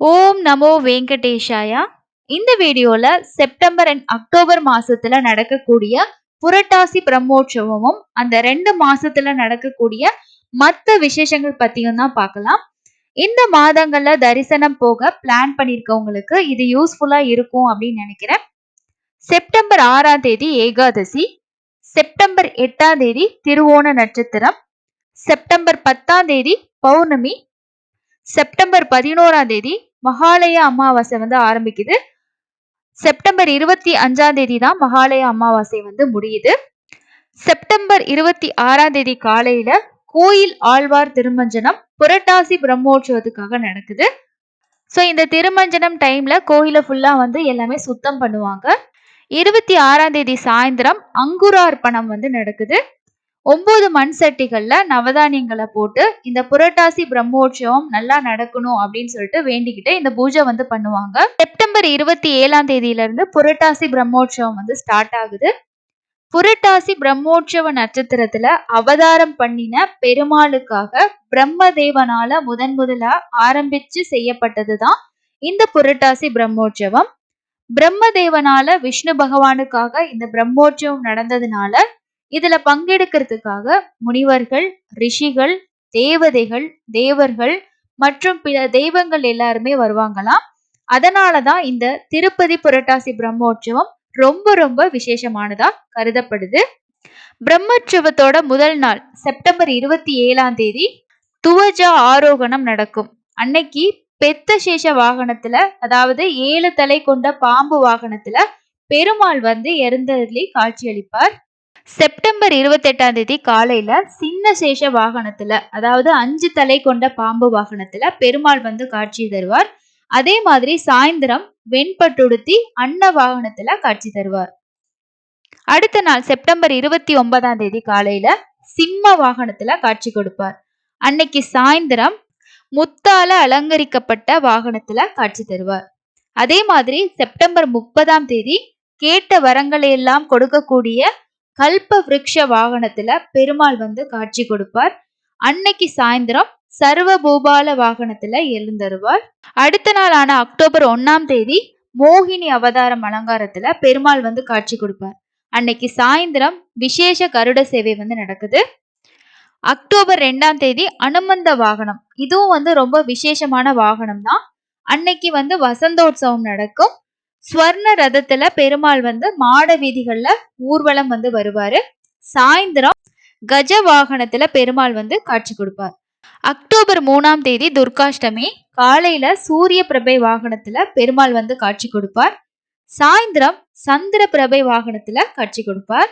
ஓம் நமோ வெங்கடேஷாயா. இந்த வீடியோல September and October மாசத்துல நடக்கக்கூடிய புரட்டாசி பிரம்மோற்சவமும் அந்த 2 மாசத்துல நடக்கக்கூடிய மத்த விசேஷங்கள் பத்தியும் தான் பார்க்கலாம். இந்த மாதங்கள்ல தரிசனம் போக பிளான் பண்ணிருக்கவங்களுக்கு இது யூஸ்ஃபுல்லா இருக்கும் அப்படின்னு நினைக்கிறேன். செப்டம்பர் 6ஆம் தேதி ஏகாதசி, செப்டம்பர் 8ஆம் தேதி திருவோண நட்சத்திரம், செப்டம்பர் 10ஆம் தேதி பௌர்ணமி, செப்டம்பர் 11ஆம் தேதி மகாலய அமாவாசை ஆரம்பிக்குது. செப்டம்பர் 25ஆம் தேதி தான் மகாலய அமாவாசை முடியுது. செப்டம்பர் 26ஆம் தேதி காலையில கோயில் ஆழ்வார் திருமஞ்சனம் புரட்டாசி பிரம்மோற்சவத்துக்காக நடக்குது. ஸோ இந்த திருமஞ்சனம் டைம்ல கோயில ஃபுல்லா எல்லாமே சுத்தம் பண்ணுவாங்க. 26ஆம் தேதி சாயந்தரம் அங்குரார்ப்பணம் நடக்குது. 9 மண் சட்டிகள்ல நவதானியங்களை போட்டு இந்த புரட்டாசி பிரம்மோற்சவம் நல்லா நடக்கணும் அப்படின்னு சொல்லிட்டு வேண்டிக்கிட்டு இந்த பூஜை பண்ணுவாங்க. செப்டம்பர் 27ஆம் தேதியில இருந்து புரட்டாசி பிரம்மோற்சவம் ஸ்டார்ட் ஆகுது. புரட்டாசி பிரம்மோற்சவ நட்சத்திரத்துல அவதாரம் பண்ணின பெருமாளுக்காக பிரம்மதேவனால முதலா ஆரம்பிச்சு செய்யப்பட்டதுதான் இந்த புரட்டாசி பிரம்மோற்சவம். பிரம்மதேவனால விஷ்ணு பகவானுக்காக இந்த பிரம்மோற்சவம் நடந்ததுனால இதுல பங்கெடுக்கிறதுக்காக முனிவர்கள், ரிஷிகள், தேவதைகள், தேவர்கள் மற்றும் பிற தெய்வங்கள் எல்லாருமே வருவாங்களாம். அதனாலதான் இந்த திருப்பதி புரட்டாசி பிரம்மோற்சவம் ரொம்ப ரொம்ப விசேஷமானதா கருதப்படுது. பிரம்மோற்சவத்தோட முதல் நாள் செப்டம்பர் 27ஆம் தேதி துவஜா ஆரோகணம் நடக்கும். அன்னைக்கு பெத்த சேஷ வாகனத்துல, அதாவது 7 தலை கொண்ட பாம்பு வாகனத்துல பெருமாள் எழுந்தருளி காட்சியளிப்பார். செப்டம்பர் 28ஆம் தேதி காலையில சின்ன சேஷ வாகனத்துல, அதாவது 5 தலை கொண்ட பாம்பு வாகனத்துல பெருமாள் காட்சி தருவார். அதே மாதிரி சாயந்தரம் வெண்பட்டுடுத்தி அன்ன வாகனத்துல காட்சி தருவார். அடுத்த நாள் செப்டம்பர் 29ஆம் தேதி காலையில சிம்ம வாகனத்துல காட்சி கொடுப்பார். அன்னைக்கு சாயந்தரம் முத்தால அலங்கரிக்கப்பட்ட வாகனத்துல காட்சி தருவார். அதே மாதிரி செப்டம்பர் 30ஆம் தேதி கேட்ட வரங்களை எல்லாம் கொடுக்கக்கூடிய கல்ப விருட்ச வாகனத்துல பெருமாள் காட்சி கொடுப்பார். அன்னைக்கு சாயந்தரம் சர்வ பூபால வாகனத்துல எழுந்தருவார். அடுத்த நாளான அக்டோபர் 1ஆம் தேதி மோகினி அவதாரம் அலங்காரத்துல பெருமாள் காட்சி கொடுப்பார். அன்னைக்கு சாயந்தரம் விசேஷ கருட சேவை நடக்குது. அக்டோபர் 2ஆம் தேதி அனுமந்த வாகனம், இதுவும் ரொம்ப விசேஷமான வாகனம் தான். அன்னைக்கு வசந்தோற்சவம் நடக்கும். ஸ்வர்ண ரதத்துல பெருமாள் மாட வீதிகள்ல ஊர்வலம் வருவாரு. சாயந்தரம் கஜ வாகனத்துல பெருமாள் காட்சி கொடுப்பார். அக்டோபர் 3ஆம் தேதி துர்காஷ்டமி, காலையில சூரிய பிரபை வாகனத்துல பெருமாள் காட்சி கொடுப்பார். சாயந்தரம் சந்திர பிரபை வாகனத்துல காட்சி கொடுப்பார்.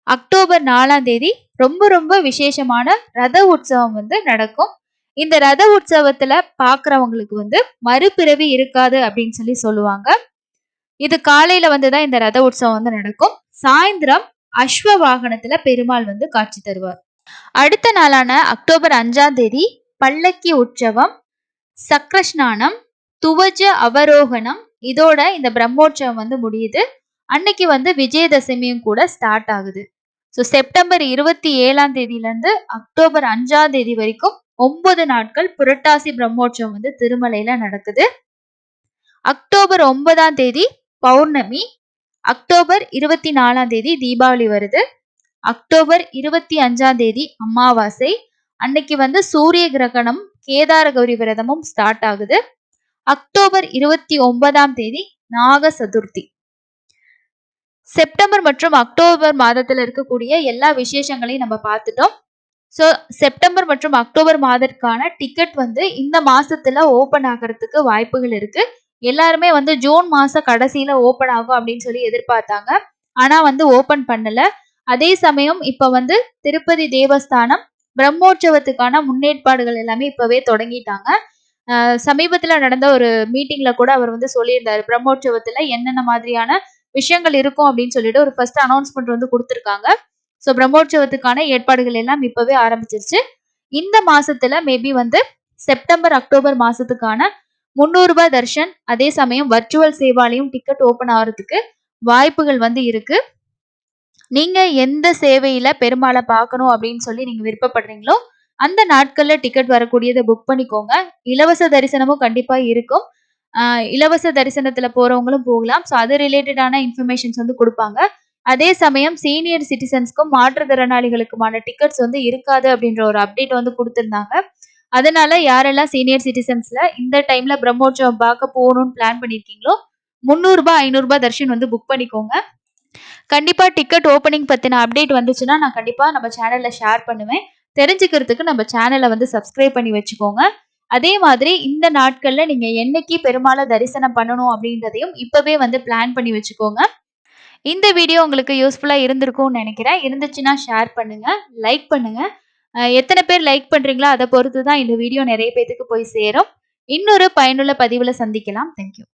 அக்டோபர் 4ஆம் தேதி ரொம்ப ரொம்ப விசேஷமான ரத உற்சவம் நடக்கும். இந்த ரத உற்சவத்துல பாக்குறவங்களுக்கு மறுபிறவி இருக்காது அப்படின்னு சொல்லுவாங்க. இது காலையில தான் இந்த ரத உற்சவம் நடக்கும். சாயந்தரம் அஸ்வ வாகனத்துல பெருமாள் காட்சி தருவார். அடுத்த நாளான அக்டோபர் 5ஆம் தேதி பல்லக்கி உற்சவம், சக்கரஸ்நானம், துவஜ அவரோகணம், இதோட இந்த பிரம்மோற்சவம் முடியுது. அன்னைக்கு விஜயதசமியும் கூட ஸ்டார்ட் ஆகுது. ஸோ செப்டம்பர் 27ஆம் தேதியில இருந்து அக்டோபர் 5ஆம் தேதி வரைக்கும் 9 நாட்கள் புரட்டாசி பிரம்மோற்சவம் திருமலையில நடக்குது. அக்டோபர் 9ஆம் தேதி பௌர்ணமி, அக்டோபர் 24ஆம் தேதி தீபாவளி வருது. அக்டோபர் 25ஆம் தேதி அமாவாசை, அன்னைக்கு சூரிய கிரகணம், கேதார கௌரி விரதமும் ஸ்டார்ட் ஆகுது. அக்டோபர் 29ஆம் தேதி நாக சதுர்த்தி. செப்டம்பர் மற்றும் அக்டோபர் மாதத்துல இருக்கக்கூடிய எல்லா விசேஷங்களையும் நம்ம பார்த்துட்டோம். ஸோ செப்டம்பர் மற்றும் அக்டோபர் மாதத்துக்கான டிக்கெட் இந்த மாசத்துல ஓபன் ஆகிறதுக்கு வாய்ப்புகள் இருக்கு. எல்லாருமே ஜூன் மாச கடைசியில ஓபன் ஆகும் அப்படின்னு சொல்லி எதிர்பார்த்தாங்க. ஆனா ஓபன் பண்ணல. அதே சமயம் இப்ப திருப்பதி தேவஸ்தானம் பிரம்மோற்சவத்துக்கான முன்னேற்பாடுகள் எல்லாமே இப்பவே தொடங்கிட்டாங்க. சமீபத்துல நடந்த ஒரு மீட்டிங்ல கூட அவர் சொல்லியிருந்தாரு, பிரம்மோற்சவத்துல என்னென்ன மாதிரியான விஷயங்கள் இருக்கும் அப்படின்னு சொல்லிட்டு ஒரு ஃபர்ஸ்ட் அனௌன்ஸ்மெண்ட் கொடுத்திருக்காங்க. ஸோ பிரம்மோற்சவத்துக்கான ஏற்பாடுகள் எல்லாம் இப்பவே ஆரம்பிச்சிருச்சு. இந்த மாசத்துல மேபி செப்டம்பர் அக்டோபர் மாசத்துக்கான 300 ரூபாய் தர்ஷன், அதே சமயம் வர்ச்சுவல் சேவாலையும் டிக்கெட் ஓபன் ஆகிறதுக்கு வாய்ப்புகள் இருக்கு. நீங்க எந்த சேவையில பெருமாளை பார்க்கணும் அப்படின்னு சொல்லி நீங்க விருப்பப்படுறீங்களோ அந்த நாட்கள்ல டிக்கெட் வரக்கூடியத புக் பண்ணிக்கோங்க. இலவச தரிசனமும் கண்டிப்பா இருக்கும். இலவச தரிசனத்துல போறவங்களும் போகலாம். ஸோ அது ரிலேட்டடான இன்ஃபர்மேஷன்ஸ் வந்து குடுப்பாங்க. அதே சமயம் சீனியர் சிட்டிசன்ஸ்க்கும், மாற்றுத்திறனாளிகளுக்குமான டிக்கெட்ஸ் வந்து இருக்காது அப்படின்ற ஒரு அப்டேட் வந்து குடுத்திருந்தாங்க. அதனால யாரெல்லாம் சீனியர் சிட்டிசன்ஸ்ல இந்த டைம்ல பிரம்மோற்சவம் பார்க்க போணும்னு பிளான் பண்ணியிருக்கீங்களோ, ரூ. 300 ரூ. 500 தர்ஷன் வந்து புக் பண்ணிக்கோங்க. கண்டிப்பா டிக்கெட் ஓப்பனிங் பத்தின அப்டேட் வந்துச்சுன்னா, நான் கண்டிப்பா நம்ம சேனல்ல ஷேர் பண்ணுவேன். தெரிஞ்சுக்கிறதுக்கு நம்ம சேனல வந்து சப்ஸ்கிரைப் பண்ணி வச்சுக்கோங்க. அதே மாதிரி இந்த நாட்கள்ல நீங்க என்னைக்கு பெருமாள தரிசனம் பண்ணணும் அப்படின்றதையும் இப்பவே வந்து பிளான் பண்ணி வச்சுக்கோங்க. இந்த வீடியோ உங்களுக்கு யூஸ்ஃபுல்லா இருந்திருக்கும்னு நெனைக்கிறேன். இருந்துச்சுன்னா ஷேர் பண்ணுங்க, லைக் பண்ணுங்க. எத்தன பேர் லைக் பண்றீங்களோ, அத பொறுத்து தான் இந்த வீடியோ நெறைய பேத்துக்கு போய் சேரும். இன்னொரு பயனுள்ள பதிவுல சந்திக்கலாம். Thank you.